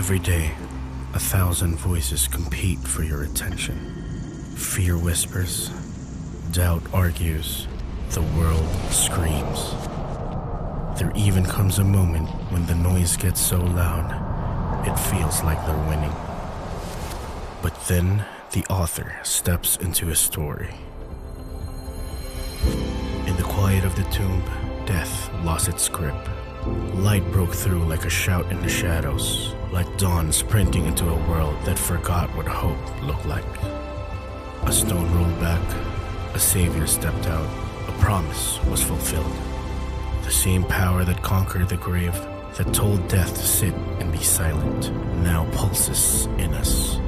Every day, 1,000 voices compete for your attention. Fear whispers, doubt argues, the world screams. There even comes a moment when the noise gets so loud, it feels like they're winning. But then, the author steps into his story. In the quiet of the tomb, death lost its grip. Light broke through like a shout in the shadows, like dawn sprinting into a world that forgot what hope looked like. A stone rolled back, a savior stepped out, a promise was fulfilled. The same power that conquered the grave, that told death to sit and be silent, now pulses in us.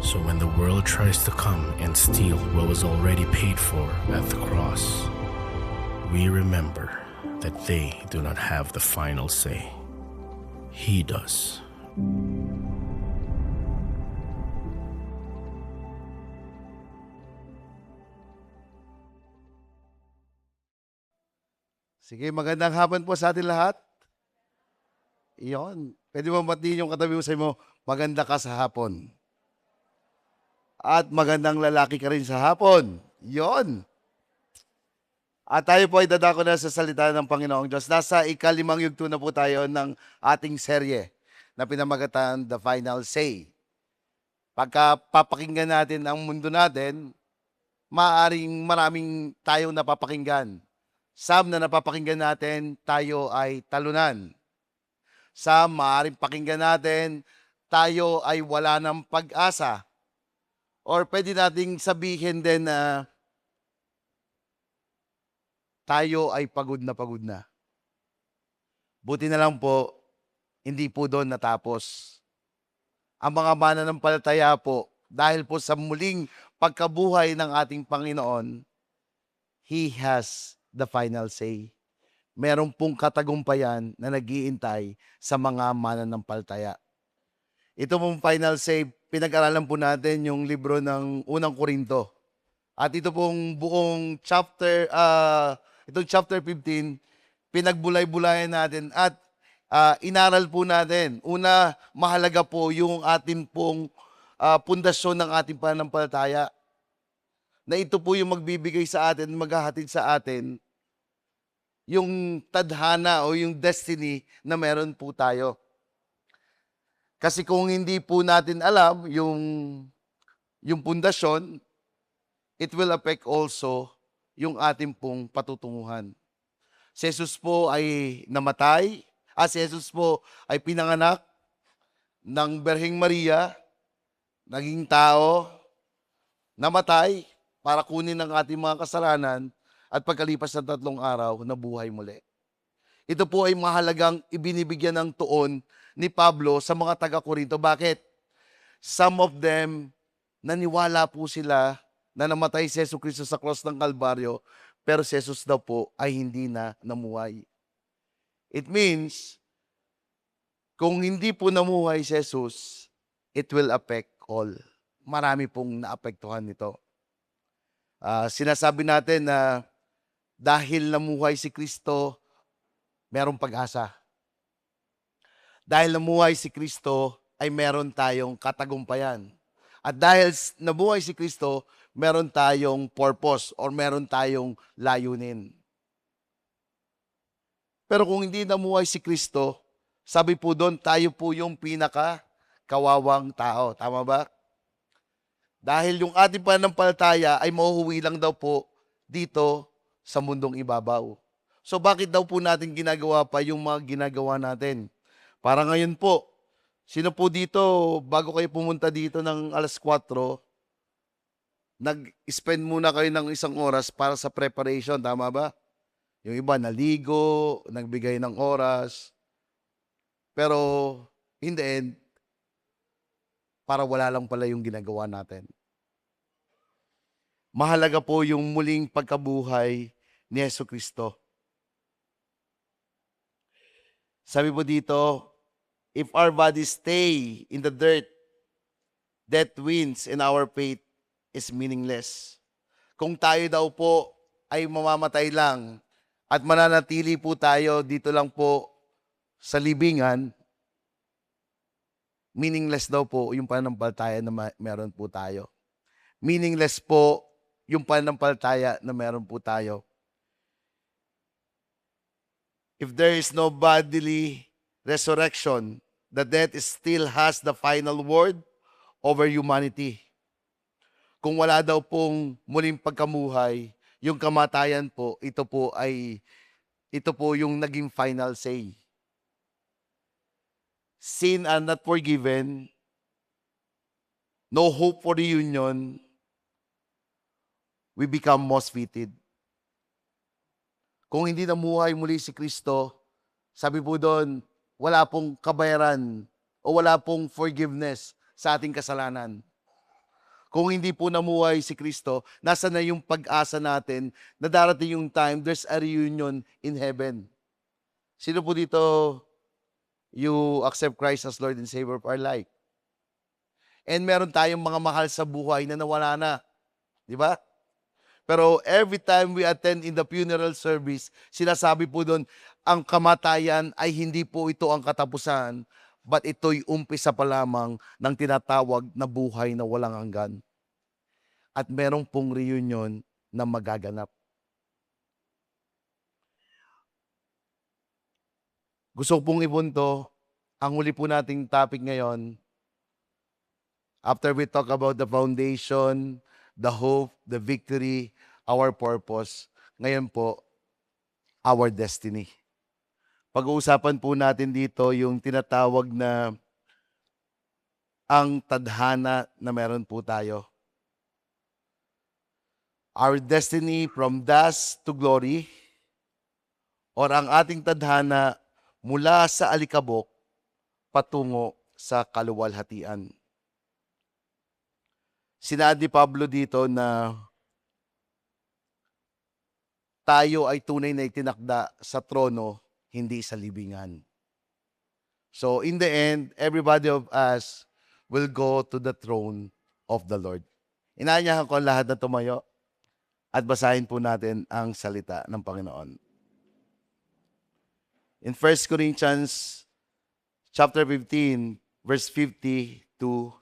So when the world tries to come and steal what was already paid for at the cross, we remember that they do not have the final say. He does. Sige, magandang hapon po sa atin lahat. Iyon. Pwede mo batiin yung katabi mo sa mo, maganda ka sa hapon. At magandang lalaki ka rin sa hapon. Iyon. At tayo po ay dadako na sa salita ng Panginoong Diyos. Nasa ikalimang yugto na po tayo ng ating serye na pinamagatan The Final Say. Pagka papakinggan natin ang mundo natin, maaaring maraming tayong napapakinggan. Some na napapakinggan natin, tayo ay talunan. Some maaaring pakinggan natin, tayo ay wala ng pag-asa. Or pwede nating sabihin din na tayo ay pagod na. Buti na lang po, hindi po doon natapos. Ang mga mananampalataya po, dahil po sa muling pagkabuhay ng ating Panginoon, He has the final say. Meron pong katagumpayan na nag-iintay sa mga mananampalataya. Ito pong final say, pinag-aralan po natin yung libro ng Unang Korinto. At ito pong buong chapter, itong chapter 15, pinagbulay-bulayan natin at inaral po natin. Una, mahalaga po yung ating pong pundasyon ng ating pananampalataya. Na ito po yung magbibigay sa atin, maghahatid sa atin, yung tadhana o yung destiny na meron po tayo. Kasi kung hindi po natin alam yung pundasyon, it will affect also yung ating pong patutunguhan. Si Jesus po ay namatay, si Jesus po ay pinanganak ng Berheng Maria, naging tao, namatay para kunin ang ating mga kasalanan at pagkalipas ng 3 araw, nabuhay muli. Ito po ay mahalagang ibinibigyan ng tuon ni Pablo sa mga taga-Korinto. Bakit? Some of them, naniwala po sila na namatay si Jesucristo sa cross ng Kalbaryo, pero si Jesus daw po ay hindi na namuhay. It means, kung hindi po namuhay si Jesus, it will affect all. Marami pong naapektuhan nito. Sinasabi natin na dahil namuhay si Kristo, merong pag-asa. Dahil namuhay si Kristo, ay meron tayong katagumpayan. At dahil nabuhay si Kristo, meron tayong purpose or meron tayong layunin. Pero kung hindi namuhay si Kristo, sabi po doon, tayo po yung pinaka-kawawang tao. Tama ba? Dahil yung ating pananampalataya ay mahuhuwi lang daw po dito sa mundong ibabaw. So bakit daw po natin ginagawa pa yung mga ginagawa natin? Para ngayon po, sino po dito, bago kayo pumunta dito ng 4:00, nag-spend muna kayo ng 1 oras para sa preparation, tama ba? Yung iba naligo, nagbigay ng oras. Pero in the end, para wala lang pala yung ginagawa natin. Mahalaga po yung muling pagkabuhay ni Jesucristo. Sabi po dito, if our bodies stay in the dirt, death wins and our faith is meaningless. Kung tayo daw po ay mamamatay lang at mananatili po tayo dito lang po sa libingan, Meaningless daw po yung pananampalataya na meron po tayo. Meaningless po yung pananampalataya na meron po tayo. If there is no bodily resurrection, the death still has the final word over humanity. Kung wala daw pong muling pagkamuhay, yung kamatayan po, ito po yung naging final say. Sin and not forgiven, no hope for reunion, we become most fitted. Kung hindi namuhay muli si Kristo, sabi po doon, wala pong kabayaran o wala pong forgiveness sa ating kasalanan. Kung hindi po namuhay si Kristo, nasa na yung pag-asa natin na darating yung time, there's a reunion in heaven. Sino po dito you accept Christ as Lord and Savior of our life? And meron tayong mga mahal sa buhay na nawala na. Di ba? Pero every time we attend in the funeral service, sinasabi po doon, ang kamatayan ay hindi po ito ang katapusan, but ito'y umpisa pa lamang ng tinatawag na buhay na walang hanggan. At merong pong reunion na magaganap. Gusto ko pong ibunto, ang huli po nating topic ngayon, after we talk about the foundation, the hope, the victory, our purpose, ngayon po, our destiny. Pag-uusapan po natin dito yung tinatawag na ang tadhana na meron po tayo. Our destiny from dust to glory, or ang ating tadhana mula sa alikabok patungo sa kaluwalhatian. Sinabi ni Pablo dito na tayo ay tunay na itinakda sa trono, hindi sa libingan. So in the end, everybody of us will go to the throne of the Lord. Inaanyahan ko ang lahat na tumayo at basahin po natin ang salita ng Panginoon. In 1 Corinthians chapter 15, verse 50 to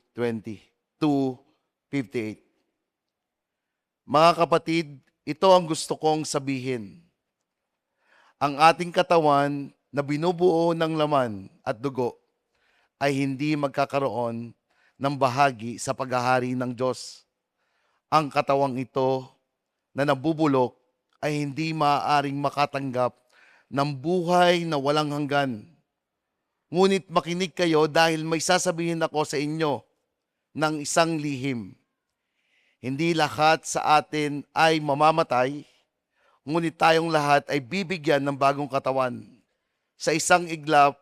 58. Mga kapatid, ito ang gusto kong sabihin. Ang ating katawan na binubuo ng laman at dugo ay hindi magkakaroon ng bahagi sa paghahari ng Diyos. Ang katawang ito na nabubulok ay hindi maaaring makatanggap ng buhay na walang hanggan. Ngunit makinig kayo dahil may sasabihin ako sa inyo ng isang lihim. Hindi lahat sa atin ay mamamatay, ngunit tayong lahat ay bibigyan ng bagong katawan. Sa isang iglap,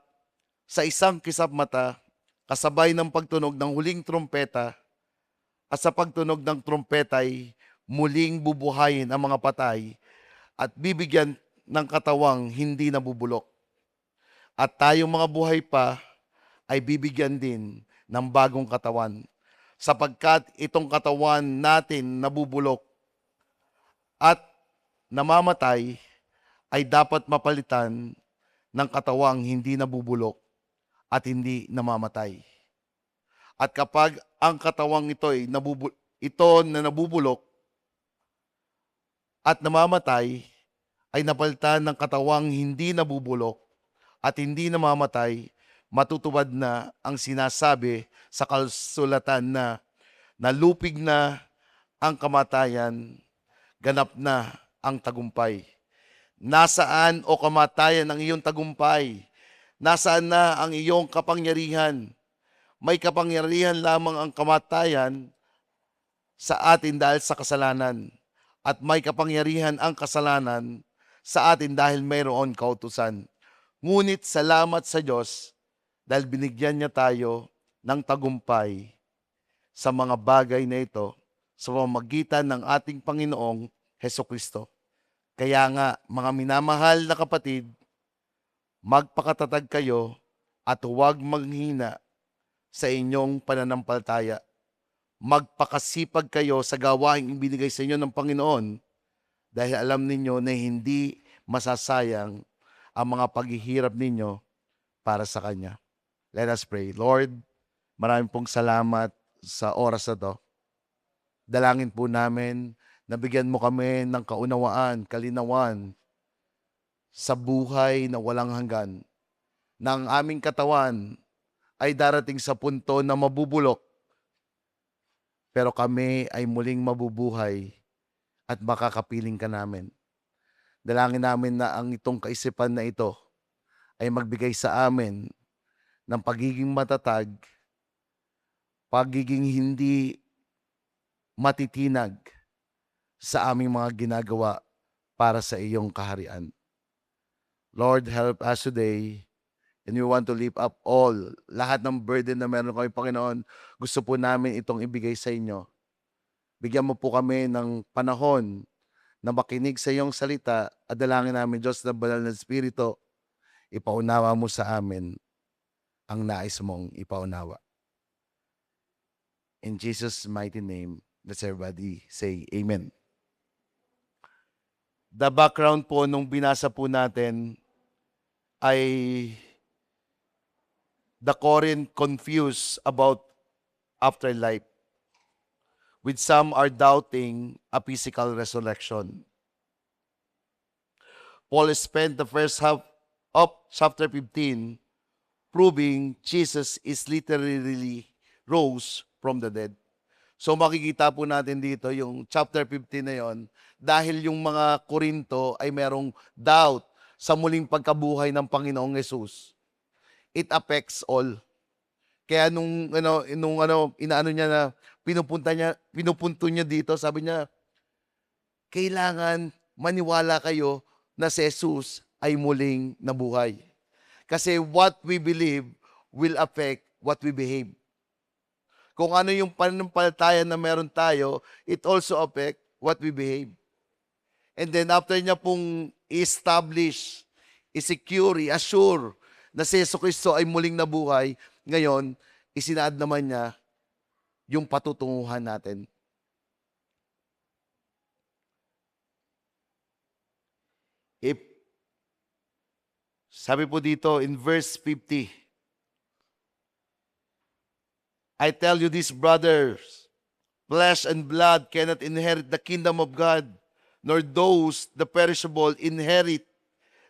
sa isang kisap mata, kasabay ng pagtunog ng huling trumpeta, at sa pagtunog ng trumpeta ay muling bubuhayin ang mga patay at bibigyan ng katawang hindi nabubulok. At tayong mga buhay pa ay bibigyan din ng bagong katawan, sapagkat itong katawan natin nabubulok at namamatay ay dapat mapalitan ng katawang hindi nabubulok at hindi namamatay. At kapag ang katawang ito na nabubulok at namamatay ay napalitan ng katawang hindi nabubulok at hindi namamatay, matutupad na ang sinasabi sa kasulatan na nalupig na ang kamatayan, ganap na ang tagumpay. Nasaan o kamatayan ang iyong tagumpay? Nasaan na ang iyong kapangyarihan? May kapangyarihan lamang ang kamatayan sa atin dahil sa kasalanan, at may kapangyarihan ang kasalanan sa atin dahil mayroon kautusan. Ngunit salamat sa Diyos dahil binigyan niya tayo ng tagumpay sa mga bagay na ito sa pamamagitan ng ating Panginoong Hesukristo. Kaya nga, mga minamahal na kapatid, magpakatatag kayo at huwag manghina sa inyong pananampalataya. Magpakasipag kayo sa gawaing ibinigay sa inyo ng Panginoon dahil alam ninyo na hindi masasayang ang mga paghihirap ninyo para sa Kanya. Let us pray. Lord, Maraming pong salamat sa oras na 'to. Dalangin po namin na bigyan mo kami ng kaunawaan, kalinawan sa buhay na walang hanggan, na ang aming katawan ay darating sa punto na mabubulok, pero kami ay muling mabubuhay at makakapiling ka namin. Dalangin namin na ang itong kaisipan na ito ay magbigay sa amin ng pagiging matatag, pagiging hindi matitinag sa aming mga ginagawa para sa iyong kaharian. Lord, help us today, and we want to lift up all, lahat ng burden na meron kami, Panginoon, gusto po namin itong ibigay sa inyo. Bigyan mo po kami ng panahon na makinig sa iyong salita at dalangin namin, Diyos na banal na Espiritu, ipaunawa mo sa amin ang nais mong ipaunawa. In Jesus' mighty name, let's everybody say Amen. The background po nung binasa po natin ay the Corinth confused about afterlife, with some are doubting a physical resurrection. Paul spent the first half of chapter 15 proving Jesus is literally rose from the dead. So makikita po natin dito yung chapter 15 na yon, dahil yung mga Korinto ay merong doubt sa muling pagkabuhay ng Panginoong Yesus. It affects all. Kaya nung inaano niya na pinupunto niya dito, sabi niya, kailangan maniwala kayo na si Jesus ay muling nabuhay. Kasi what we believe will affect what we behave. Kung ano yung pananampalataya na meron tayo, it also affect what we behave. And then after niya pong establish, i-secure, i-assure na si Yesu Cristo ay muling nabuhay, ngayon, isinaad naman niya yung patutunguhan natin. Sabi po dito in verse 50, I tell you this, brothers, flesh and blood cannot inherit the kingdom of God, nor those the perishable inherit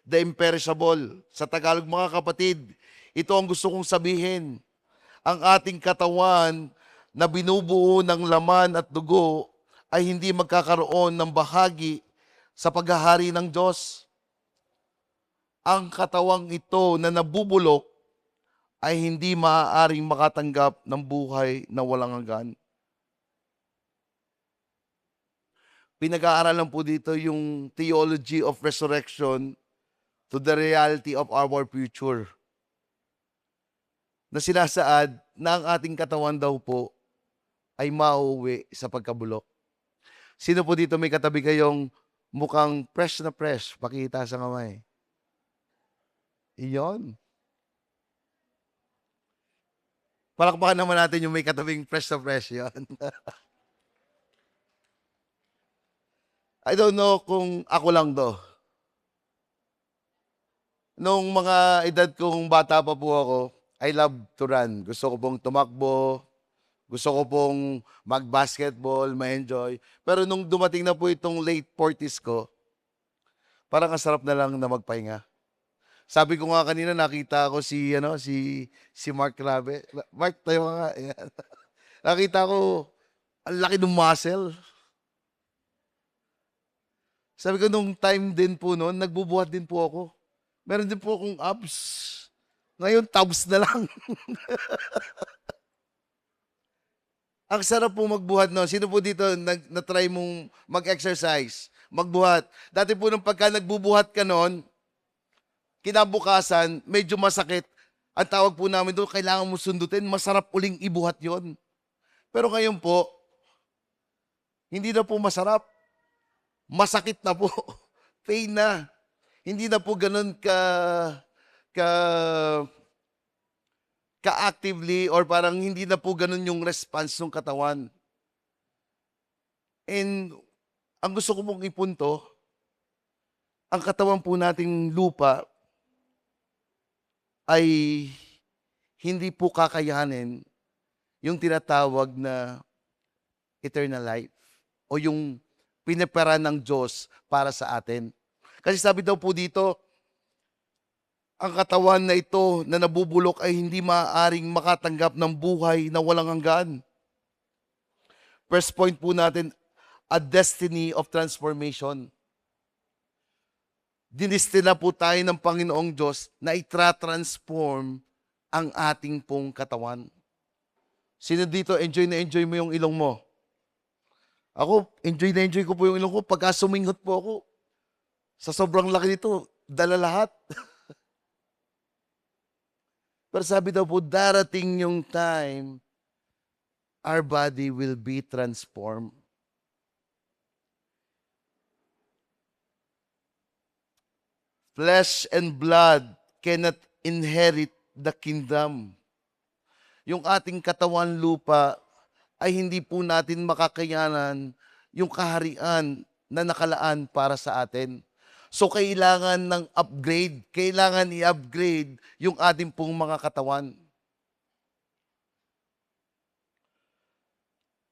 the imperishable. Sa Tagalog, mga kapatid, ito ang gusto kong sabihin. Ang ating katawan na binubuo ng laman at dugo ay hindi magkakaroon ng bahagi sa paghahari ng Diyos. Ang katawang ito na nabubulok ay hindi maaaring makatanggap ng buhay na walang hanggan. Pinag-aaralan po dito yung theology of resurrection to the reality of our future. Na sinasaad na ang ating katawan daw po ay mauwi sa pagkabulok. Sino po dito may katabi kayong mukhang fresh na fresh? Pakita sa kamay. Iyon. Palakpakan naman natin yung may katabing fresh na fresh yan. I don't know kung ako lang to. Nung mga edad kong bata pa po ako, I love to run. Gusto ko pong tumakbo, gusto ko pong mag-basketball, ma-enjoy. Pero nung dumating na po itong late 40s ko, parang ang sarap na lang na magpahinga. Sabi ko nga kanina, nakita ko si Mark Rabe. Mark, tayo nga. Ayan. Nakita ko, ang laki ng muscle. Sabi ko, nung time din po noon, nagbubuhat din po ako. Meron din po akong abs. Ngayon, tabs na lang. Ang sarap po magbuhat noon. Sino po dito na-try mong mag-exercise, magbuhat? Dati po nung pagka nagbubuhat ka noon, kinabukasan, medyo masakit. Ang tawag po namin doon, kailangan mo sundutin, masarap uling ibuhat yon. Pero ngayon po, hindi na po masarap. Masakit na po. Pain na. Hindi na po ganun ka-actively or parang hindi na po ganun yung response ng katawan. And ang gusto ko pong ipunto, ang katawan po nating lupa ay hindi po kakayanin yung tinatawag na eternal life o yung pinepera ng Diyos para sa atin. Kasi sabi daw po dito, ang katawan na ito na nabubulok ay hindi maaaring makatanggap ng buhay na walang hanggan. First point po natin, a destiny of transformation. Dinistina po tayo ng Panginoong Diyos na itra-transform ang ating pong katawan. Sino dito, enjoy na enjoy mo yung ilong mo? Ako, enjoy na enjoy ko po yung ilong ko. Pagka suminghot po ako, sa sobrang laki nito, dala lahat. Pero sabi daw po, darating yung time, our body will be transformed. Flesh and blood cannot inherit the kingdom. Yung ating katawan lupa ay hindi po natin makakayanan yung kaharian na nakalaan para sa atin. So kailangan ng upgrade, kailangan i-upgrade yung ating pong mga katawan.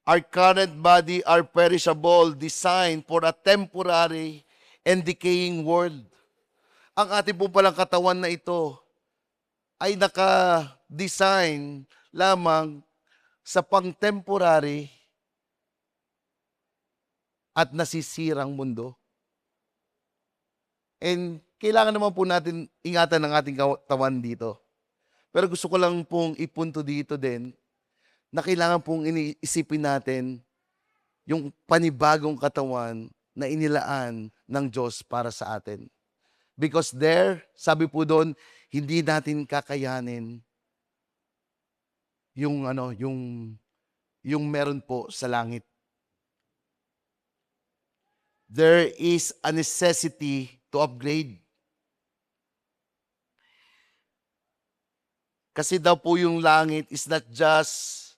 Our current body are perishable, designed for a temporary and decaying world. Ang ating pong palang katawan na ito ay naka-design lamang sa pang-temporary at nasisirang mundo. And kailangan naman po natin ingatan ng ating katawan dito. Pero gusto ko lang pong ipunto dito din na kailangan pong iniisipin natin yung panibagong katawan na inilaan ng Diyos para sa atin. Because there, sabi po doon, hindi natin kakayanin yung meron po sa langit. There is a necessity to upgrade. Kasi daw po yung langit is not just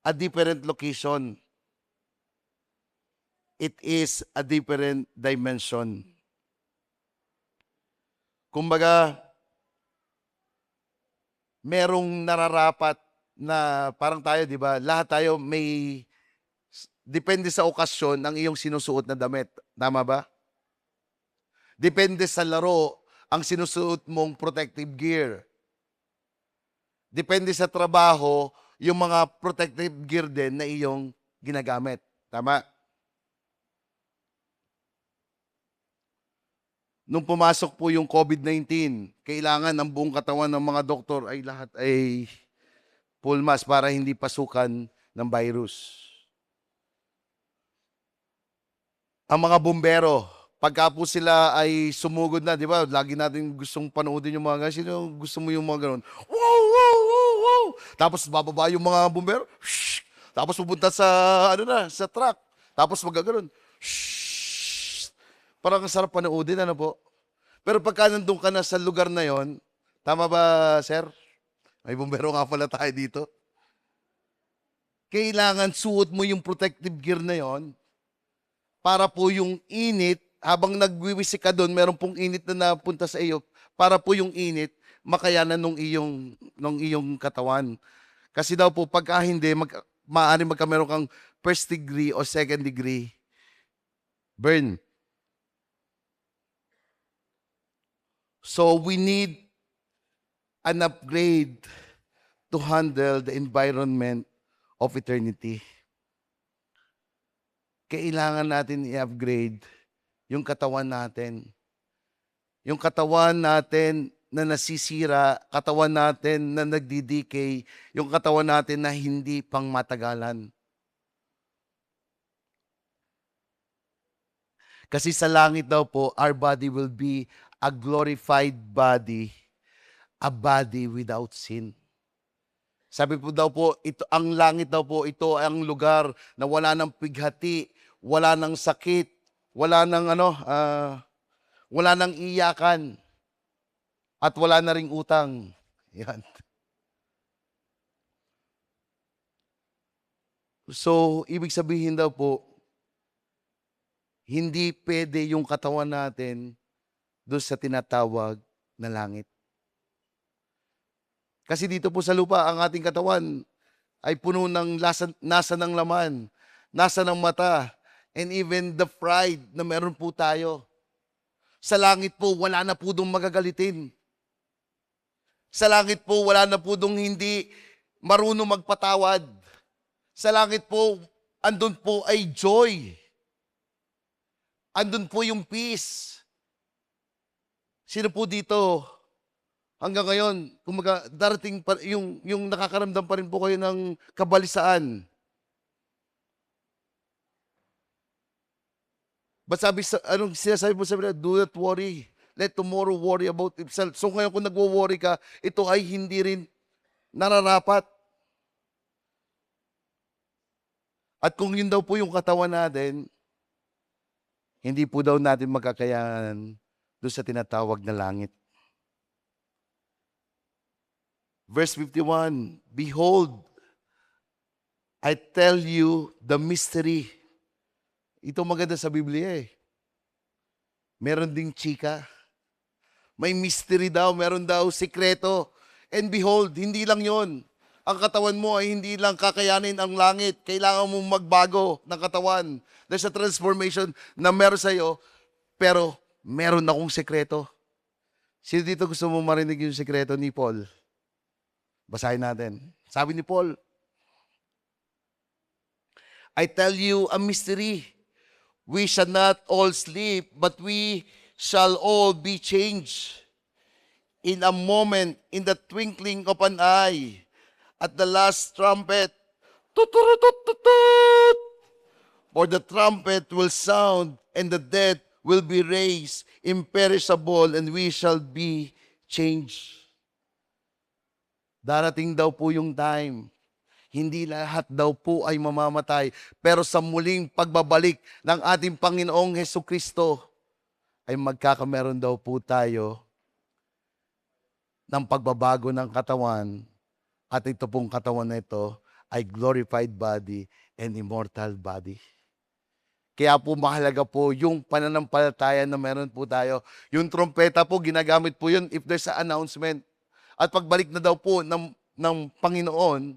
a different location. It is a different dimension. Kumbaga, merong nararapat na parang tayo, di ba? Lahat tayo may, depende sa okasyon ang iyong sinusuot na damit. Tama ba? Depende sa laro ang sinusuot mong protective gear. Depende sa trabaho, yung mga protective gear din na iyong ginagamit. Tama? Nung pumasok po yung COVID-19, kailangan ang buong katawan ng mga doktor ay lahat ay full mask para hindi pasukan ng virus. Ang mga bumbero, pagka po sila ay sumugod na, di ba? Lagi natin gustong panoodin yung mga ganun. Sino gusto mo yung mga ganun? Wow, wow, wow, wow! Tapos bababa yung mga bumbero. Shhh! Tapos pupunta sa, sa truck. Tapos magaganon. Shhh! Parang sarap panoodin, ano po? Pero pagka nandun ka na sa lugar na yon, tama ba, sir? May bumbero nga pala tayo dito. Kailangan suot mo yung protective gear na yon para po yung init, habang nagwiwisik ka doon, meron pong init na napunta sa iyo, para po yung init, makayanan ng iyong katawan. Kasi daw po, pagka hindi, maaaring meron kang first degree o second degree burn. So we need an upgrade to handle the environment of eternity. Kailangan natin i-upgrade yung katawan natin. Yung katawan natin na nasisira, katawan natin na nagdi-decay, yung katawan natin na hindi pang matagalan. Kasi sa langit daw po, our body will be a glorified body, a body without sin. Sabi po daw po, ito, ang langit daw po, ito ang lugar na wala ng pighati, wala ng sakit, wala ng wala ng iyakan, at wala na ring utang. Yan. So, ibig sabihin daw po, hindi pwede yung katawan natin doon sa tinatawag na langit. Kasi dito po sa lupa, ang ating katawan ay puno ng nasa ng laman, nasa ng mata, and even the pride na meron po tayo. Sa langit po, wala na po dong magagalitin. Sa langit po, wala na po dong hindi marunong magpatawad. Sa langit po, andun po ay joy. Andun po yung peace. Sino po dito hanggang ngayon, kumaga darating pa, yung nakakaramdam pa rin po kayo ng kabalisaan? But anong sinasabi po sa Biblia? Do not worry. Let tomorrow worry about itself. So ngayon kung nagwo-worry ka, ito ay hindi rin nararapat. At kung yun daw po yung katawan natin, hindi po daw natin magkakayanan doon sa tinatawag na langit. Verse 51, behold, I tell you the mystery. Ito maganda sa Biblia eh. Meron ding chika. May mystery daw, meron daw sikreto. And behold, hindi lang yon. Ang katawan mo ay hindi lang kakayanin ang langit. Kailangan mong magbago ng katawan. There's a transformation na meron sa'yo, pero meron akong sekreto. Sino dito gusto mo marinig yung sekreto ni Paul? Basahin natin. Sabi ni Paul, I tell you a mystery. We shall not all sleep, but we shall all be changed. In a moment, in the twinkling of an eye, at the last trumpet, tut-tut-tut-tut-tut, for the trumpet will sound, and the dead will be raised imperishable, and we shall be changed. Darating daw po yung time, hindi lahat daw po ay mamamatay, pero sa muling pagbabalik ng ating Panginoong Hesukristo, ay magkakameron daw po tayo ng pagbabago ng katawan, at ito pong katawan na ito ay glorified body and immortal body. Kaya po mahalaga po yung pananampalataya na meron po tayo. Yung trompeta po, ginagamit po yun if there's an announcement. At pagbalik na daw po ng Panginoon,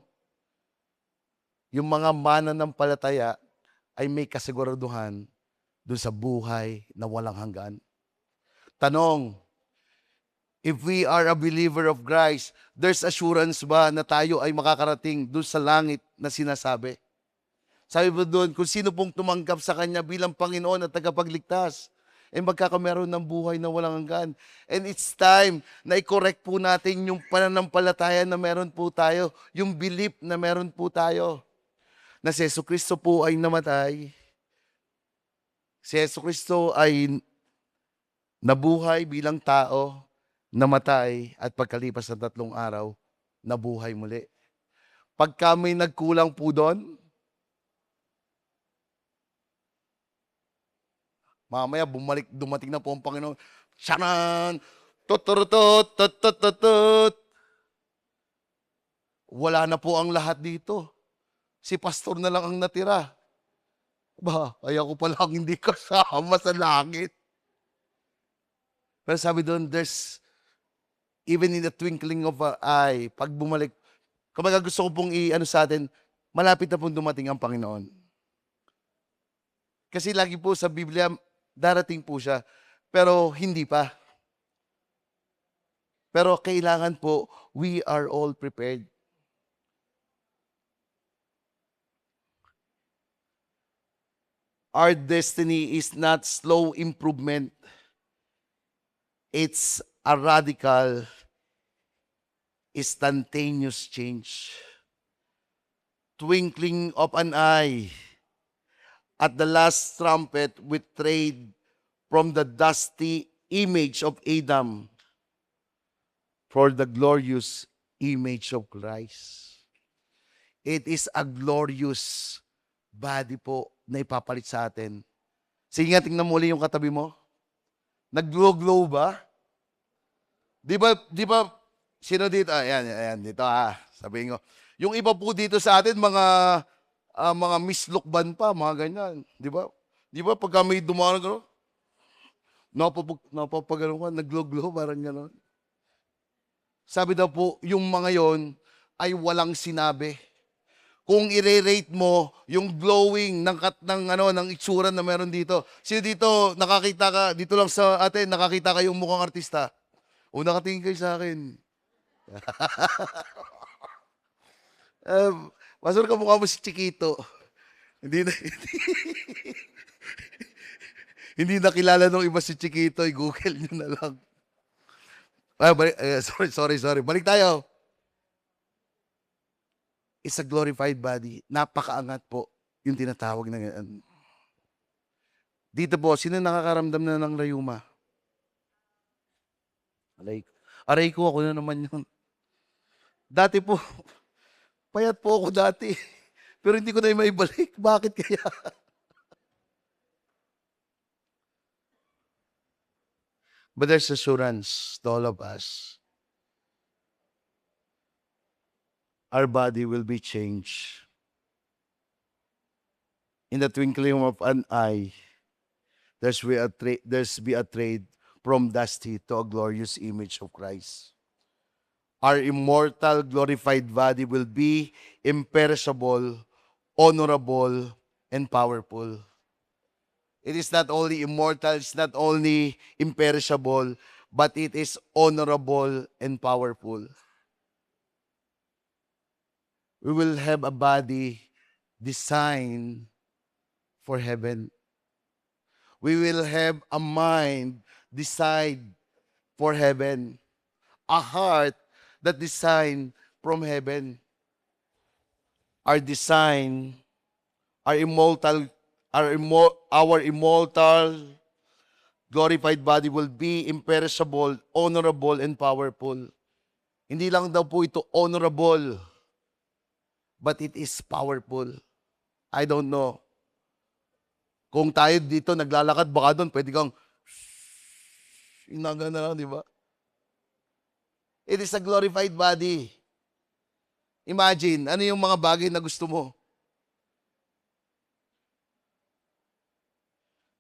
yung mga mananampalataya ay may kasiguraduhan doon sa buhay na walang hanggan. Tanong, if we are a believer of Christ, there's assurance ba na tayo ay makakarating doon sa langit na sinasabi? Sabi po doon, kung sino pong tumanggap sa Kanya bilang Panginoon at tagapagligtas, ay magkakameron ng buhay na walang hanggan. And it's time na i-correct po natin yung pananampalataya na meron po tayo, yung belief na meron po tayo, na si Jesucristo po ay namatay. Si Jesucristo ay nabuhay bilang tao, namatay, at pagkalipas ng 3 araw, nabuhay muli. Pagka may nagkulang po doon, mamaya dumating na po ang Panginoon. Shanan! Tuturutut! Tutututut! Wala na po ang lahat dito. Si pastor na lang ang natira. Kaya ko palang hindi kasama sa langit. Pero sabi doon, there's, even in the twinkling of an eye, pag bumalik, kumbaga gusto ko pong sa atin, malapit na pong dumating ang Panginoon. Kasi lagi po sa Biblia, darating po siya, pero hindi pa. Pero kailangan po, we are all prepared. Our destiny is not slow improvement. It's a radical, instantaneous change. Twinkling of an eye, at the last trumpet, we trade from the dusty image of Adam for the glorious image of Christ. It is a glorious body po na ipapalit sa atin. Sige nga, tingnan mo ulit yung katabi mo. Nag-glow-glow ba? Di ba, sino dito? Ayan, dito sabihin ko. Yung iba po dito sa atin, mga mislukban pa, mga ganyan. Di ba, pagka may dumaan gano'n, napapagano ka, nag-glow-glow, parang gano'n. Sabi daw po, yung mga yon ay walang sinabi. kung i-rate mo yung glowing ng itsura na meron dito. Sino dito nakakita ka dito lang sa atin nakakita kayong mukhang artista? O nakatingin kayo sa akin. Pastor ka mukha mo si Chiquito. Hindi na, hindi nakilala nung iba si Chiquito, i-google nyo na lang. Sorry. Balik tayo. It's a glorified body. Napakaangat po yung tinatawag na ganyan. Dito po, sino nakakaramdam na ng rayuma? Aray ko, ako na naman yun. Dati po, payat po ako dati. Pero hindi ko na yung maibalik. Bakit kaya? But there's assurance to all of us. Our body will be changed. In the twinkling of an eye, there's be a trade from dusty to a glorious image of Christ. Our immortal, glorified body will be imperishable, honorable, and powerful. It is not only immortal, it's not only imperishable, but it is honorable and powerful. We will have a body designed for heaven. We will have a mind designed for heaven. A heart that designed from heaven. Our design, our immortal, glorified body will be imperishable, honorable, and powerful. Hindi lang daw po ito honorable, but it is powerful. I don't know. Kung tayo dito naglalakad, baka doon, pwede kang inaga na lang, di ba? It is a glorified body. Imagine, ano yung mga bagay na gusto mo?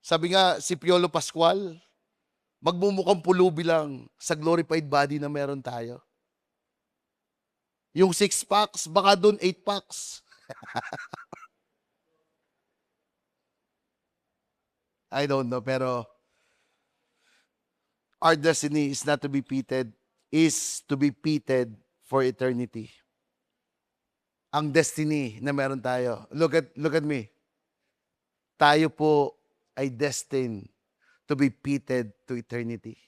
Sabi nga, si Piolo Pascual, magmumukhang pulubi lang sa glorified body na meron tayo. Yung 6 packs, baka doon 8 packs. I don't know, pero our destiny is not to be pitted, is to be pitted for eternity. Ang destiny na meron tayo. Look at me. Tayo po ay destined to be pitted to eternity.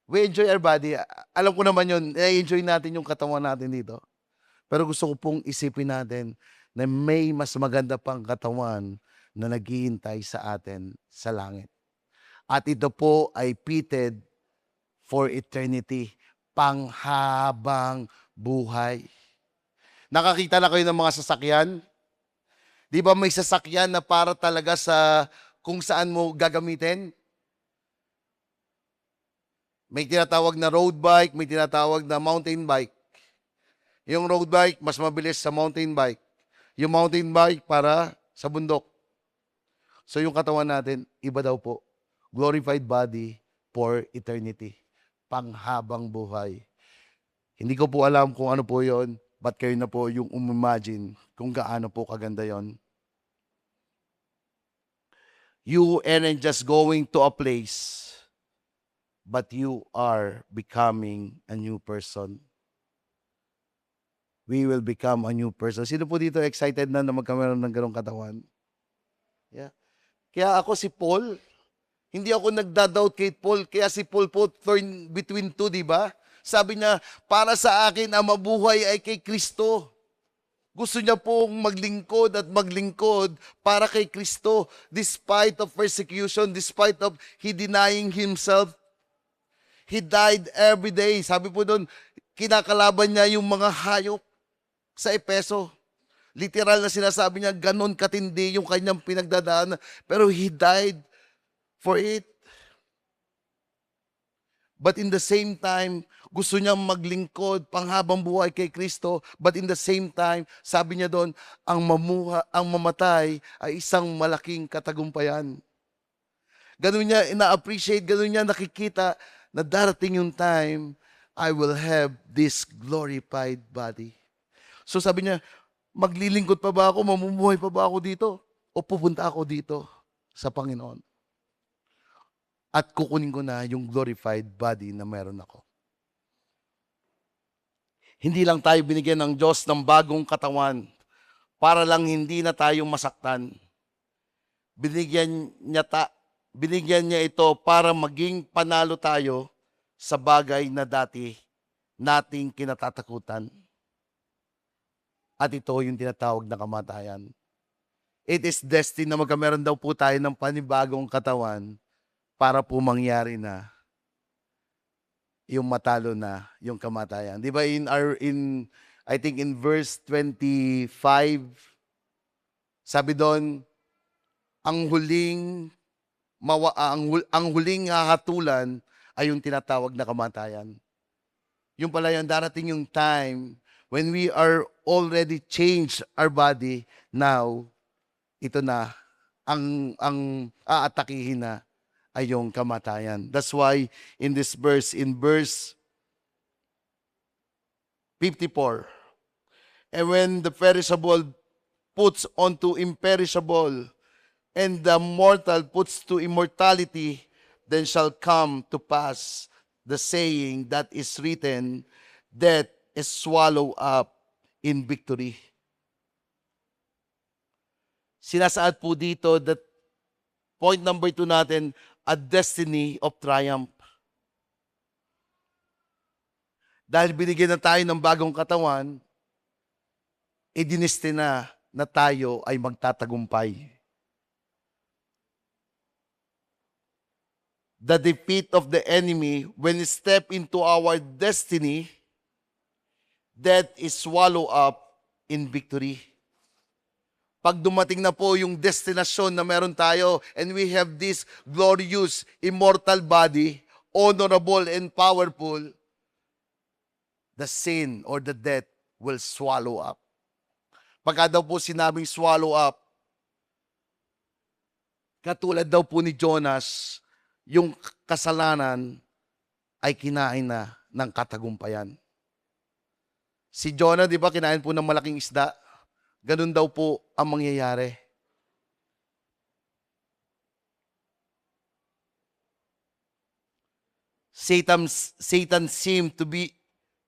We enjoy our body. Alam ko naman yun, enjoy natin yung katawan natin dito. Pero gusto ko pong isipin natin na may mas maganda pang katawan na naghihintay sa atin sa langit. At ito po ay pitted for eternity, panghabang buhay. Nakakita na kayo ng mga sasakyan? Di ba may sasakyan na para talaga sa kung saan mo gagamitin? May tinatawag na road bike, may tinatawag na mountain bike. Yung road bike, mas mabilis sa mountain bike. Yung mountain bike para sa bundok. So yung katawan natin, iba daw po. Glorified body for eternity. Panghabang buhay. Hindi ko po alam kung ano po yon, but kayo na po yung umimagine kung gaano po kaganda yon. You aren't just going to a place, but you are becoming a new person. We will become a new person. Sino po dito excited na magkameron ng ganong katawan? Yeah. Kaya ako si Paul, hindi ako nagda-doubt kay Paul, kaya si Paul po torn between two, di ba? Sabi niya, para sa akin ang mabuhay ay kay Kristo. Gusto niya pong maglingkod at maglingkod para kay Kristo despite of persecution, despite of he denying himself. He died every day. Sabi po doon, kinakalaban niya yung mga hayop sa Epeso. Literal na sinasabi niya, ganon katindi yung kanyang pinagdadaanan. Pero he died for it. But in the same time, gusto niyang maglingkod panghabang buhay kay Kristo. But in the same time, sabi niya doon, ang mamatay ay isang malaking katagumpayan. Ganun niya ina-appreciate, ganun niya nakikita na darating yung time, I will have this glorified body. So sabi niya, maglilingkod pa ba ako? Mamumuhay pa ba ako dito? O pupunta ako dito sa Panginoon? At kukunin ko na yung glorified body na meron ako. Hindi lang tayo binigyan ng Diyos ng bagong katawan para lang hindi na tayo masaktan. Binigyan niya ito para maging panalo tayo sa bagay na dati nating kinatatakutan. At ito yung tinatawag na kamatayan. It is destined na magkameron daw po tayo ng panibagong katawan para po mangyari na yung matalo na yung kamatayan. Di ba I think in verse 25, sabi doon, ang huling hahatulan ay yung tinatawag na kamatayan. Yung pala yung darating yung time when we are already changed our body, now, ito na, ang aatakihin na ay yung kamatayan. That's why in this verse, in verse 54, and when the perishable puts onto imperishable, and the mortal puts to immortality, then shall come to pass the saying that is written, death is swallowed up in victory. Sinasaad po dito that point number 2 natin, a destiny of triumph. Dahil binigyan na tayo ng bagong katawan, idinestina na tayo ay magtatagumpay. The defeat of the enemy, when we step into our destiny, death is swallowed up in victory. Pag dumating na po yung destinasyon na meron tayo, and we have this glorious, immortal body, honorable and powerful, the sin or the death will swallow up. Pagka daw po sinabing swallow up, katulad daw po ni Jonas, yung kasalanan ay kinain na ng katagumpayan. Si Jonah, di ba, kinain po ng malaking isda? Ganun daw po ang mangyayari. Satan seemed to be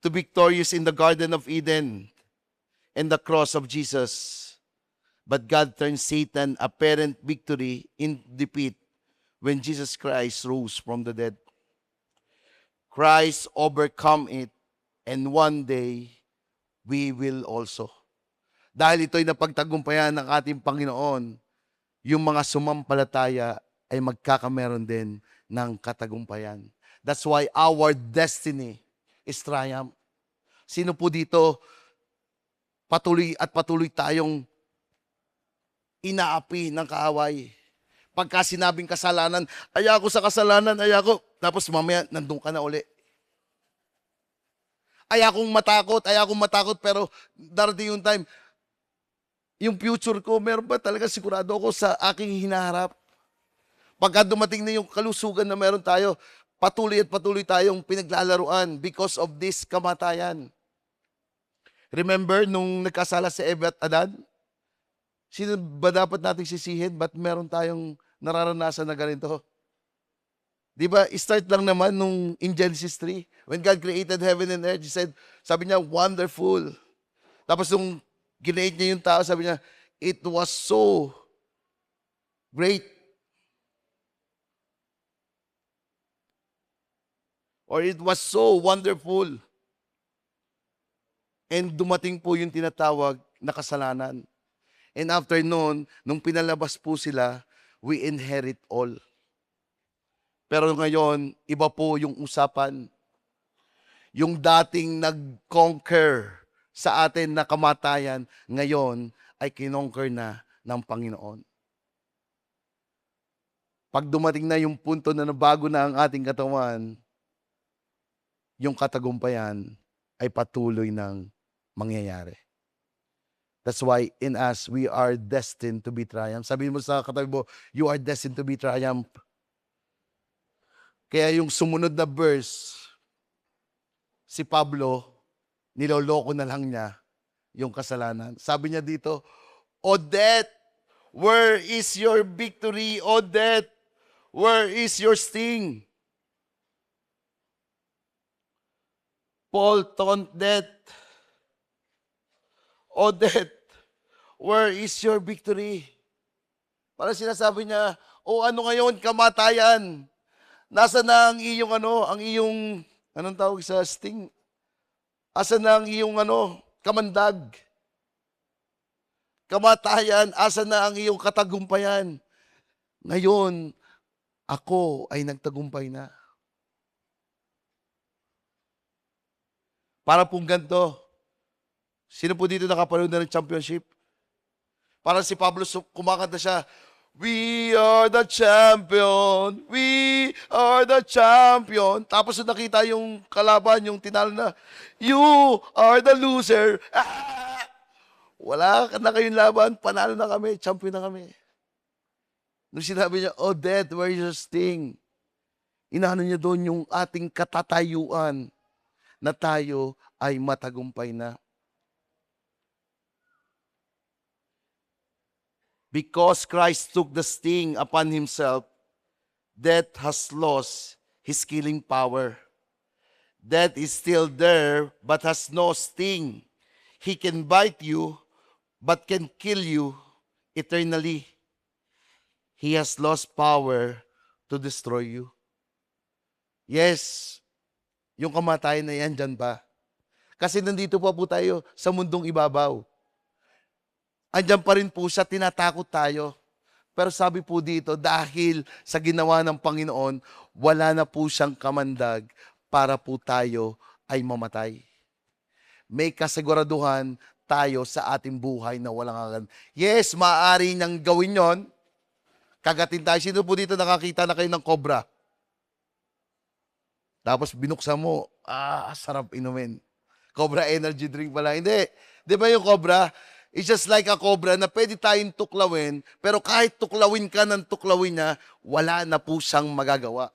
victorious in the Garden of Eden and the cross of Jesus. But God turned Satan apparent victory in defeat when Jesus Christ rose from the dead. Christ overcome it, and one day, we will also. Dahil ito'y napagtagumpayan ng ating Panginoon, yung mga sumampalataya ay magkakameron din ng katagumpayan. That's why our destiny is triumph. Sino po dito patuloy tayong inaapi ng kaaway? Pagka sinabing kasalanan, ayako sa kasalanan, ayako. Tapos mamaya, nandun ka na uli. Ayakong matakot, pero darating yung time, yung future ko, meron ba talaga sigurado ako sa aking hinaharap? Pagka dumating na yung kalusugan na meron tayo, patuloy tayong pinaglalaruan because of this kamatayan. Remember, nung nagkasala si Eva at Adan? Sino ba dapat nating sisihin? Ba't meron tayong nararanasan na ganito? Di ba, start lang naman nung in Genesis 3, when God created heaven and earth, sabi niya, wonderful. Tapos nung gineate niya yung tao, sabi niya, it was so great. Or it was so wonderful. And dumating po yung tinatawag na kasalanan. And after noon, nung pinalabas po sila, we inherit all. Pero ngayon, iba po yung usapan. Yung dating nag-conquer sa atin na kamatayan, ngayon ay kinonquer na ng Panginoon. Pag dumating na yung punto na nabago na ang ating katawan, yung katagumpayan ay patuloy ng mangyayari. That's why in us, we are destined to be triumph. Sabi mo sa katabi mo, you are destined to be triumph. Kaya yung sumunod na verse, si Pablo, niloloko na lang niya yung kasalanan. Sabi niya dito, O death, where is your victory? O death, where is your sting? Paul taunt death, O death, where is your victory? Para sinasabi niya, o ano ngayon, kamatayan? Nasa na ang iyong anong tawag sa sting? Asa na ang iyong kamandag? Kamatayan, asa na ang iyong katagumpayan? Ngayon, ako ay nagtagumpay na. Para pong ganito, sino po dito nakapanood na ng championship? Para si Pablo, kumakanta siya, We are the champion, we are the champion. Tapos nung nakita yung kalaban, yung tinalo na, You are the loser. Ah! Wala na kayong laban, panalo na kami, champion na kami. Nung sinabi niya, Oh death, where is your sting? Inaano niya doon yung ating katatayuan na tayo ay matagumpay na. Because Christ took the sting upon himself, death has lost his killing power. Death is still there, but has no sting. He can bite you, but can kill you eternally. He has lost power to destroy you. Yes, yung kamatayan na yan, dyan ba? Kasi nandito pa po tayo sa mundong ibabaw. Andyan pa rin po siya, tinatakot tayo. Pero sabi po dito, dahil sa ginawa ng Panginoon, wala na po siyang kamandag para po tayo ay mamatay. May kasiguraduhan tayo sa ating buhay na walang hanggan. Yes, maaari niyang gawin yon. Kagatin tayo. Sino po dito nakakita na kayo ng cobra? Tapos binuksan mo, sarap inumin. Cobra energy drink pala. Hindi. Di ba yung cobra? It's just like a cobra na pwede tayong tuklawin, pero kahit tuklawin ka ng tuklawin niya, wala na po siyang magagawa.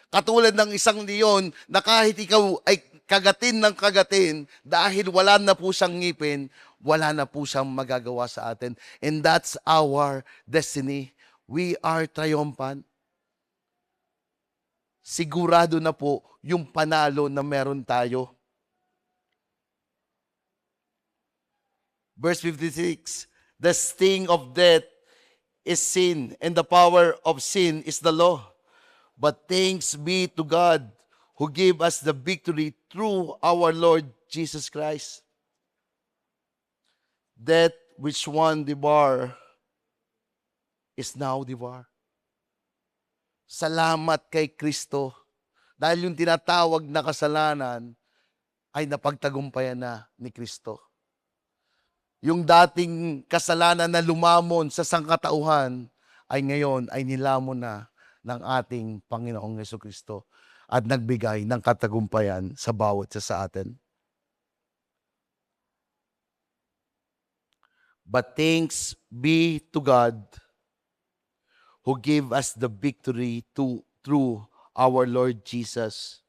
Katulad ng isang leon na kahit ikaw ay kagatin ng kagatin, dahil wala na po siyang ngipin, wala na po siyang magagawa sa atin. And that's our destiny. We are triumphant. Sigurado na po yung panalo na meron tayo. Verse 56, the sting of death is sin, and the power of sin is the law. But thanks be to God who gave us the victory through our Lord Jesus Christ. Death which won the bar is now the bar. Salamat kay Kristo. Dahil yung tinatawag na kasalanan ay napagtagumpayan na ni Kristo. Yung dating kasalanan na lumamon sa sangkatauhan ay ngayon ay nilamon na ng ating Panginoong Jesucristo at nagbigay ng katagumpayan sa bawat isa sa atin. But thanks be to God who gave us the victory through our Lord Jesus.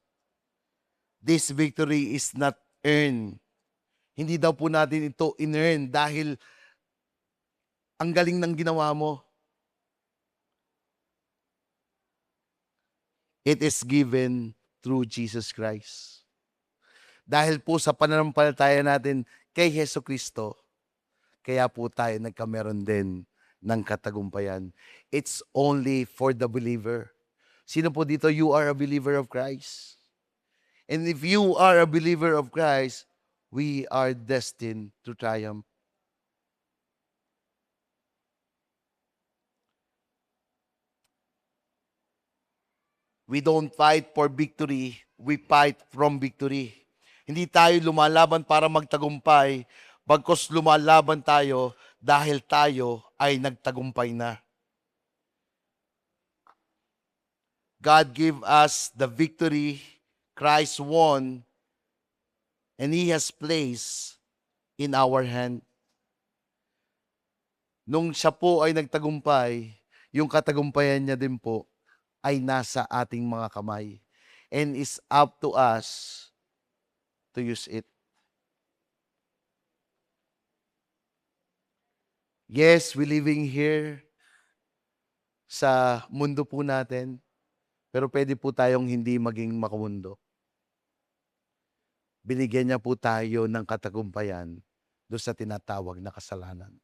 This victory is not earned. Hindi daw po natin ito in-earn dahil ang galing ng ginawa mo. It is given through Jesus Christ. Dahil po sa pananampalataya natin kay Jesucristo, kaya po tayo nagkameron din ng katagumpayan. It's only for the believer. Sino po dito, you are a believer of Christ? And if you are a believer of Christ, we are destined to triumph. We don't fight for victory, we fight from victory. Hindi tayo lumalaban para magtagumpay, bagkus lumalaban tayo dahil tayo ay nagtagumpay na. God gave us the victory Christ won, and He has placed in our hand. Nung siya po ay nagtagumpay, yung katagumpayan niya din po ay nasa ating mga kamay. And it's up to us to use it. Yes, we living here sa mundo po natin, pero pwede po tayong hindi maging makamundo. Binigyan niya po tayo ng katagumpayan doon sa tinatawag na kasalanan.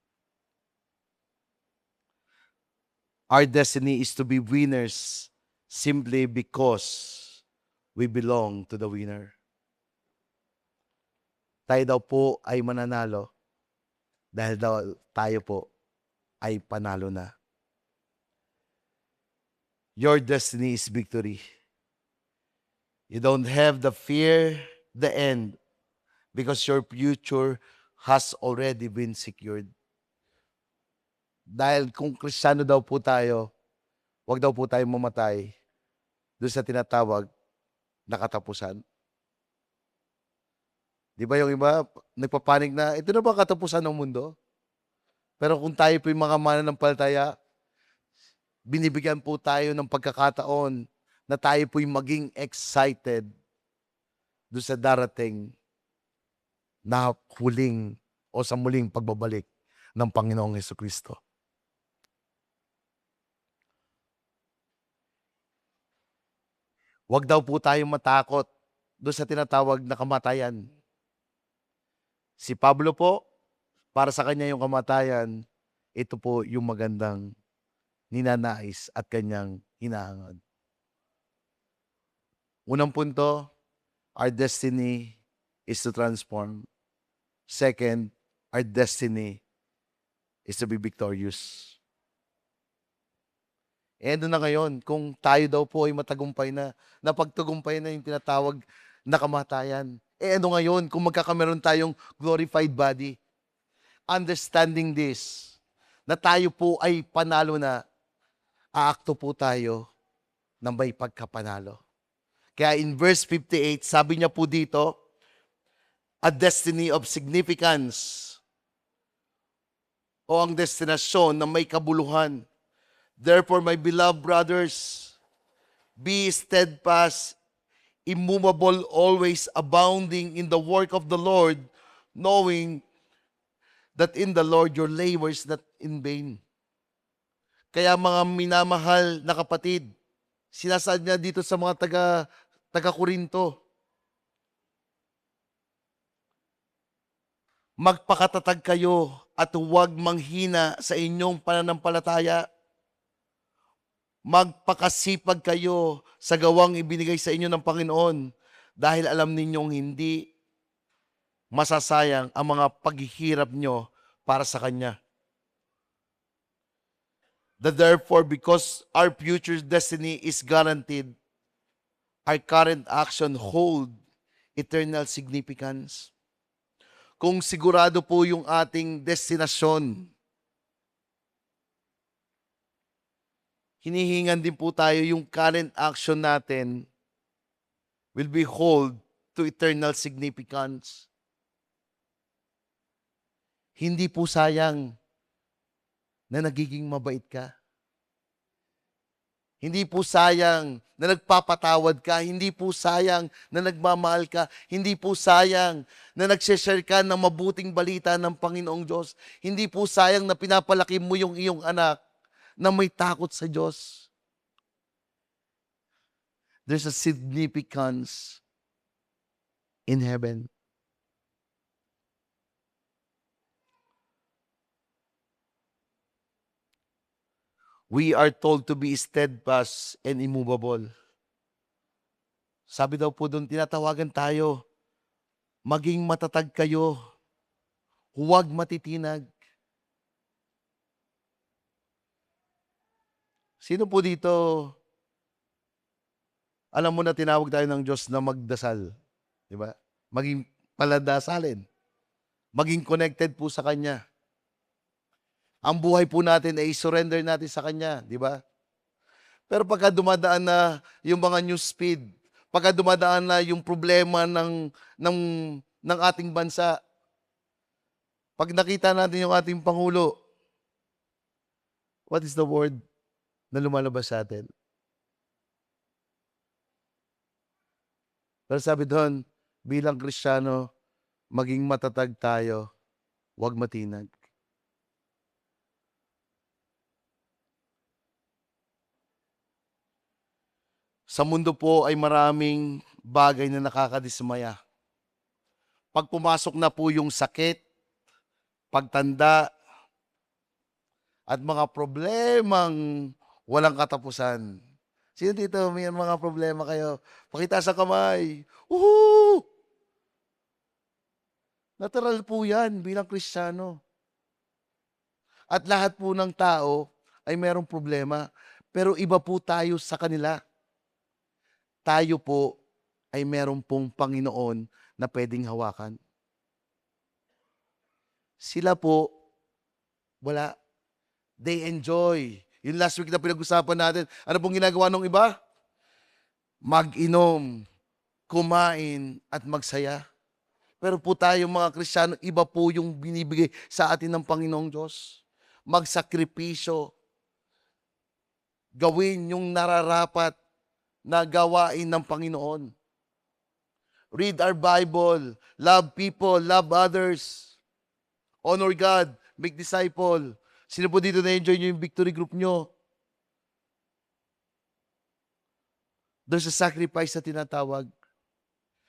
Our destiny is to be winners simply because we belong to the winner. Tayo daw po ay mananalo dahil daw tayo po ay panalo na. Your destiny is victory. You don't have the fear the end because your future has already been secured. Dahil kung Kristiyano daw po tayo, wag daw po tayo mamatay doon sa tinatawag na katapusan. Di ba yung iba, nagpapanig na, ito na ba katapusan ng mundo? Pero kung tayo po yung mga mananampalataya, binibigyan po tayo ng pagkakataon na tayo po'y maging excited doon sa darating na huling o sa muling pagbabalik ng Panginoong Hesukristo. Huwag daw po tayong matakot doon sa tinatawag na kamatayan. Si Pablo po, para sa kanya yung kamatayan, ito po yung magandang ninanais at kanyang hinahangad. Unang punto, our destiny is to transform. Second, our destiny is to be victorious. Doon na ngayon, kung tayo daw po ay matagumpay na, napagtagumpay na yung tinatawag na kamatayan. Ano ngayon, kung magkakameron tayong glorified body, understanding this, na tayo po ay panalo na, aakto po tayo ng may pagkapanalo. Kaya in verse 58, sabi niya po dito, a destiny of significance o ang destinasyon na may kabuluhan. Therefore, my beloved brothers, be steadfast, immovable, always abounding in the work of the Lord, knowing that in the Lord your labor is not in vain. Kaya mga minamahal na kapatid, sinasaad niya dito sa mga taga-Korinto, magpakatatag kayo at huwag manghina sa inyong pananampalataya. Magpakasipag kayo sa gawang ibinigay sa inyo ng Panginoon dahil alam ninyong hindi masasayang ang mga paghihirap nyo para sa Kanya. Therefore, because our future destiny is guaranteed, our current action hold eternal significance. Kung sigurado po yung ating destinasyon, hinihingan din po tayo yung current action natin will be hold to eternal significance. Hindi po sayang na nagiging mabait ka. Hindi po sayang na nagpapatawad ka. Hindi po sayang na nagmamahal ka. Hindi po sayang na nagsishare ka ng mabuting balita ng Panginoong Diyos. Hindi po sayang na pinapalaki mo yung iyong anak na may takot sa Diyos. There's a significance in heaven. We are told to be steadfast and immovable. Sabi daw po doon, tinatawagan tayo, maging matatag kayo, huwag matitinag. Sino po dito, alam mo na tinawag tayo ng Diyos na magdasal? Di ba? Maging paladasalin. Maging connected po sa Kanya. Ang buhay po natin ay surrender natin sa Kanya, di ba? Pero pagka dumadaan na yung mga news feed, pagka dumadaan na yung problema ng ating bansa, pag nakita natin yung ating Pangulo, what is the word na lumalabas sa atin? Pero sabi doon, bilang Kristiyano, maging matatag tayo, huwag matinag. Sa mundo po ay maraming bagay na nakakadismaya. Pag pumasok na po yung sakit, pagtanda, at mga problemang walang katapusan. Sino dito may mga problema kayo? Pakita sa kamay. Woohoo! Natural po yan bilang Kristiyano. At lahat po ng tao ay merong problema. Pero iba po tayo sa kanila. Tayo po ay meron pong Panginoon na pwedeng hawakan. Sila po, wala. They enjoy. Yung last week na pinag-usapan natin, ano pong ginagawa ng iba? Mag-inom, kumain, at magsaya. Pero po tayo mga Kristiyano, iba po yung binibigay sa atin ng Panginoong Diyos. Magsakripisyo, gawin yung nararapat na gawain ng Panginoon. Read our Bible, love people, love others, honor God, make disciple. Sino po dito na-enjoy nyo yung victory group nyo? There's a sacrifice na tinatawag.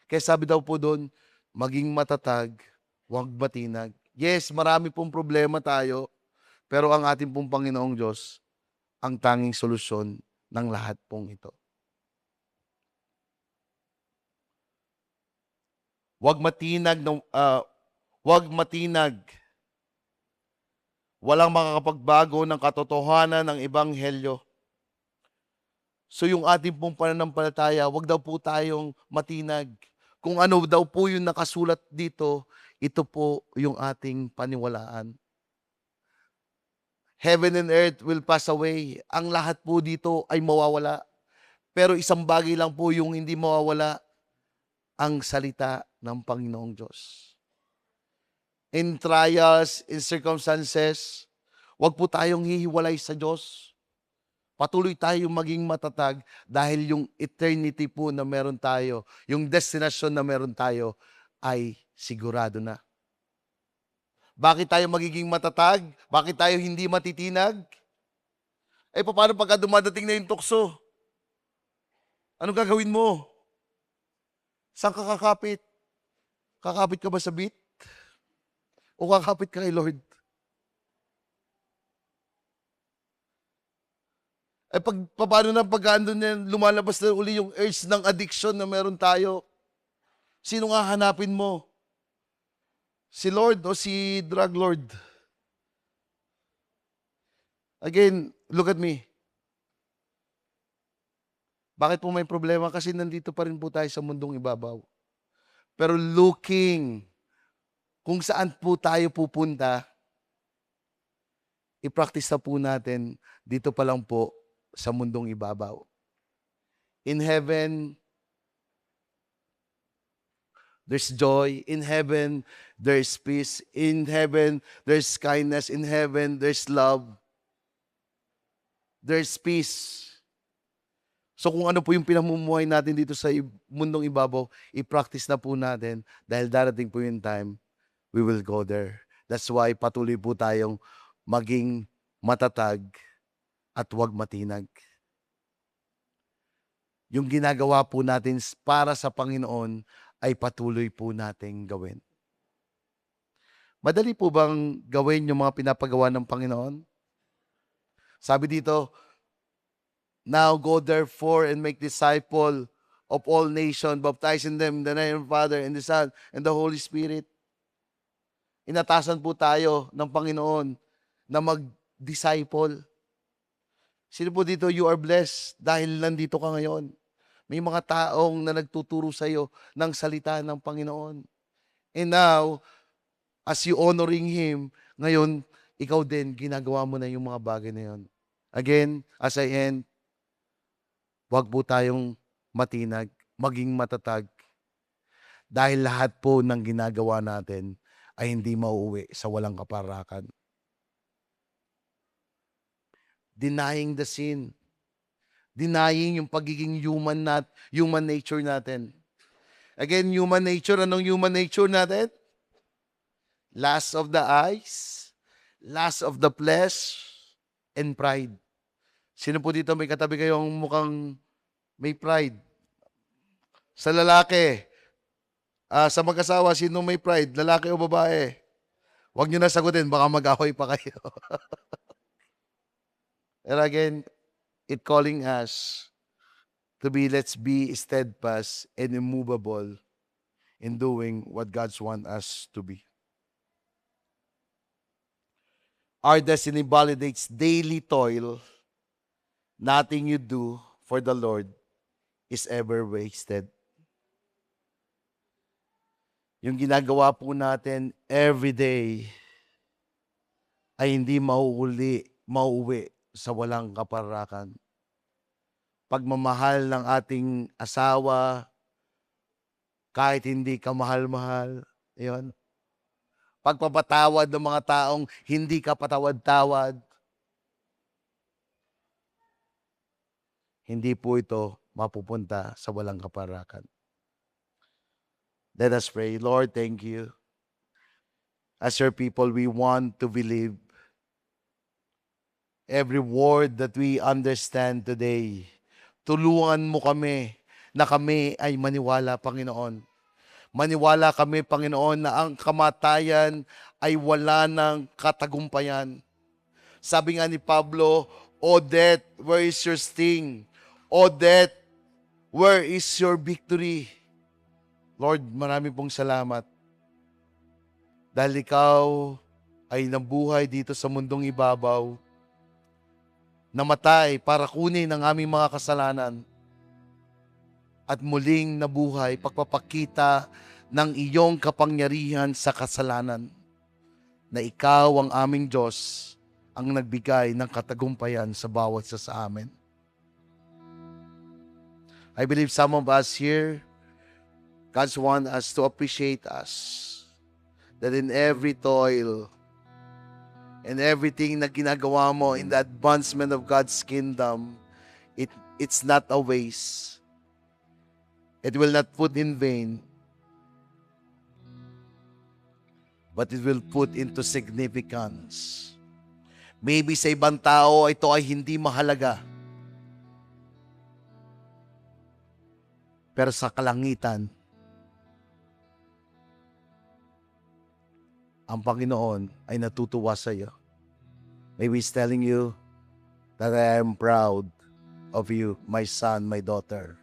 Kaya sabi daw po doon, maging matatag, huwag matinag. Yes, marami pong problema tayo, pero ang ating pong Panginoong Diyos, ang tanging solusyon ng lahat pong ito. Huwag matinag, huwag matinag. Walang makakapagbago ng katotohanan ng Ebanghelyo. So yung ating pong pananampalataya, huwag daw po tayong matinag. Kung ano daw po yung nakasulat dito, ito po yung ating paniwalaan. Heaven and earth will pass away. Ang lahat po dito ay mawawala. Pero isang bagay lang po yung hindi mawawala, ang salita ng Panginoong Diyos. In trials, in circumstances, huwag po tayong hihiwalay sa Diyos. Patuloy tayong maging matatag dahil yung eternity po na meron tayo, yung destination na meron tayo ay sigurado na. Bakit tayo magiging matatag? Bakit tayo hindi matitinag? Eh paano pagka dumadating na yung tukso? Anong gagawin mo? Saan ka kakapit? Kakapit ka ba sa beat? O kakapit ka kay Lord? Eh paano na pag andun na lumalabas na uli yung urge ng addiction na meron tayo? Sino nga hanapin mo? Si Lord o si drug lord? Again, look at me. Bakit po may problema? Kasi nandito pa rin po tayo sa mundong ibabaw. Pero looking kung saan po tayo pupunta, i-practice na po natin dito pa lang po sa mundong ibabaw. In heaven, there's joy. In heaven, there's peace. In heaven, there's kindness. In heaven, there's love. There's peace. So kung ano po yung pinamumuhay natin dito sa mundong ibabaw, i-practice na po natin dahil darating po yung time, we will go there. That's why patuloy po tayong maging matatag at huwag matinag. Yung ginagawa po natin para sa Panginoon ay patuloy po nating gawin. Madali po bang gawin yung mga pinapagawa ng Panginoon? Sabi dito, now go therefore and make disciple of all nations, baptizing them in the name of the Father and the Son and the Holy Spirit. Inatasan po tayo ng Panginoon na mag-disciple. Sino po dito, you are blessed dahil nandito ka ngayon. May mga taong na nagtuturo sa iyo ng salita ng Panginoon. And now, as you honoring Him, ngayon, ikaw din, ginagawa mo na yung mga bagay na yun. Again, as I end, huwag po tayong matinag, maging matatag. Dahil lahat po ng ginagawa natin ay hindi mauuwi sa walang kaparakan. Denying the sin. Denying yung pagiging human nature natin. Again, human nature. Anong human nature natin? Lust of the eyes, lust of the flesh, and pride. Sino po dito may katabi kayong mukhang May pride. Sa lalaki, sa mag-asawa, sino may pride? Lalaki o babae? Huwag nyo na sagutin, baka mag-away pa kayo. And again, it calling us to be, let's be steadfast and immovable in doing what God's want us to be. Our destiny validates daily toil. Nothing you do for the Lord is ever wasted. Yung ginagawa po natin every day ay hindi mauuwi sa walang kaparakan. Pagmamahal ng ating asawa, kahit hindi ka mahal-mahal, yun. Pagpapatawad ng mga taong hindi ka patawad-tawad, hindi po ito mapupunta sa walang kaparakan. Let us pray. Lord, thank you. As your people, we want to believe every word that we understand today. Tulungan mo kami na kami ay maniwala, Panginoon. Maniwala kami, Panginoon, na ang kamatayan ay wala ng katagumpayan. Sabi nga ni Pablo, O death, where is your sting? O death, where is your victory? Lord, marami pong salamat. Dahil ikaw ay nabuhay dito sa mundong ibabaw, namatay para kunin ang aming mga kasalanan, at muling nabuhay, pagpapakita ng iyong kapangyarihan sa kasalanan, na ikaw ang aming Diyos, ang nagbigay ng katagumpayan sa bawat isa sa amin. I believe some of us here, God wants us to appreciate us, that in every toil and everything na ginagawa mo in the advancement of God's kingdom, it's not a waste. It will not put in vain, but it will put into significance. Maybe sa ibang tao, ito ay hindi mahalaga. Pero sa kalangitan, ang Panginoon ay natutuwa sa iyo. Maybe He's telling you that I am proud of you, my son, my daughter.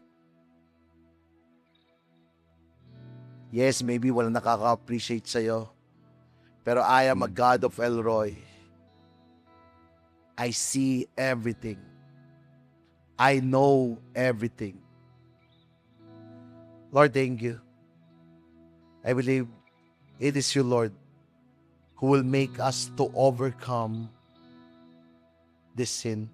Yes, maybe wala nakaka-appreciate sa iyo, pero I am a God of Elroy. I see everything. I know everything. Lord, thank you. I believe it is you, Lord, who will make us to overcome this sin.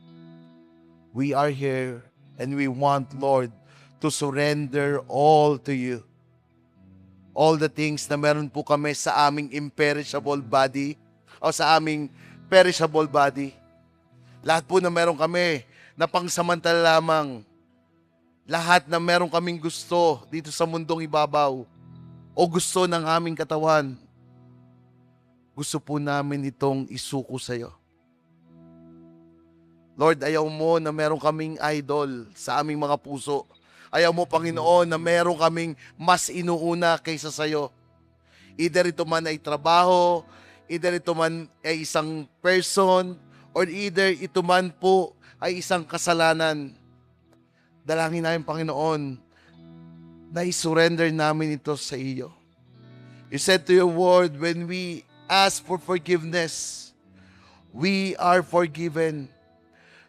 We are here and we want, Lord, to surrender all to you. All the things na meron po kami sa aming imperishable body o sa aming perishable body. Lahat po na meron kami na pangsamantala lamang. Lahat na meron kaming gusto dito sa mundong ibabaw o gusto ng aming katawan, gusto po namin itong isuko sa iyo. Lord, ayaw mo na meron kaming idol sa aming mga puso. Ayaw mo, Panginoon, na meron kaming mas inuuna kaysa sa iyo. Either ito man ay trabaho, either ito man ay isang person, or either ito man po ay isang kasalanan. Dalangin namin, Panginoon, na i-surrender namin ito sa iyo. You said to your word, when we ask for forgiveness, we are forgiven.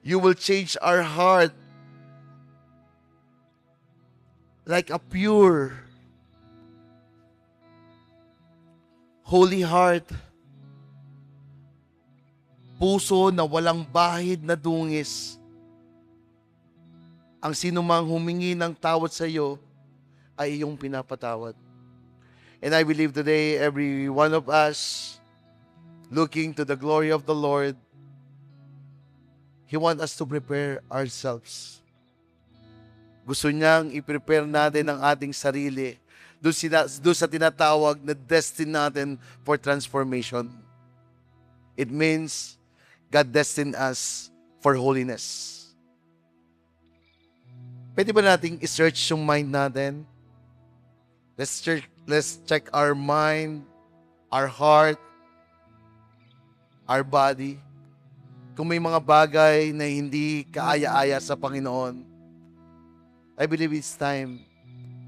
You will change our heart like a pure, holy heart. Puso na walang bahid na dungis. Ang sinumang humingi ng tawad sa iyo ay iyong pinapatawad. And I believe today, every one of us looking to the glory of the Lord, He wants us to prepare ourselves. Gusto niyang i-prepare natin ang ating sarili doon sa tinatawag na destiny natin for transformation. It means God destined us for holiness. Pwede ba nating i-search yung mind natin? Let's check our mind, our heart, our body. Kung may mga bagay na hindi kaaya-aya sa Panginoon, I believe it's time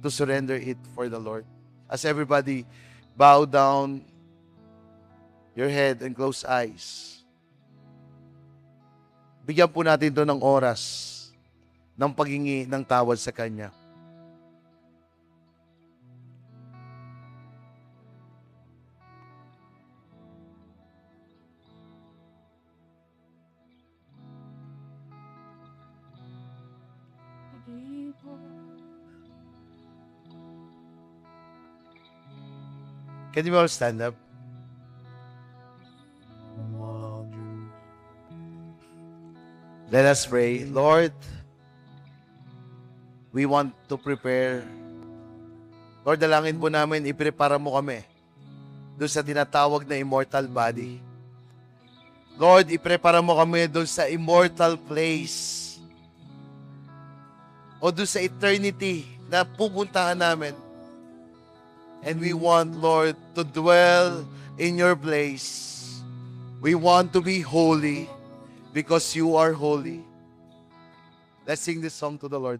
to surrender it for the Lord. As everybody bow down your head and close eyes. Bigyan po natin ito ng oras ng paghingi ng tawad sa Kanya. Can you all stand up? Let us pray. Lord, we want to prepare. Lord, dalangin po namin, iprepara mo kami doon sa tinatawag na immortal body. Lord, iprepara mo kami doon sa immortal place o doon sa eternity na pupuntahan namin. And we want, Lord, to dwell in your place. We want to be holy because you are holy. Let's sing this song to the Lord.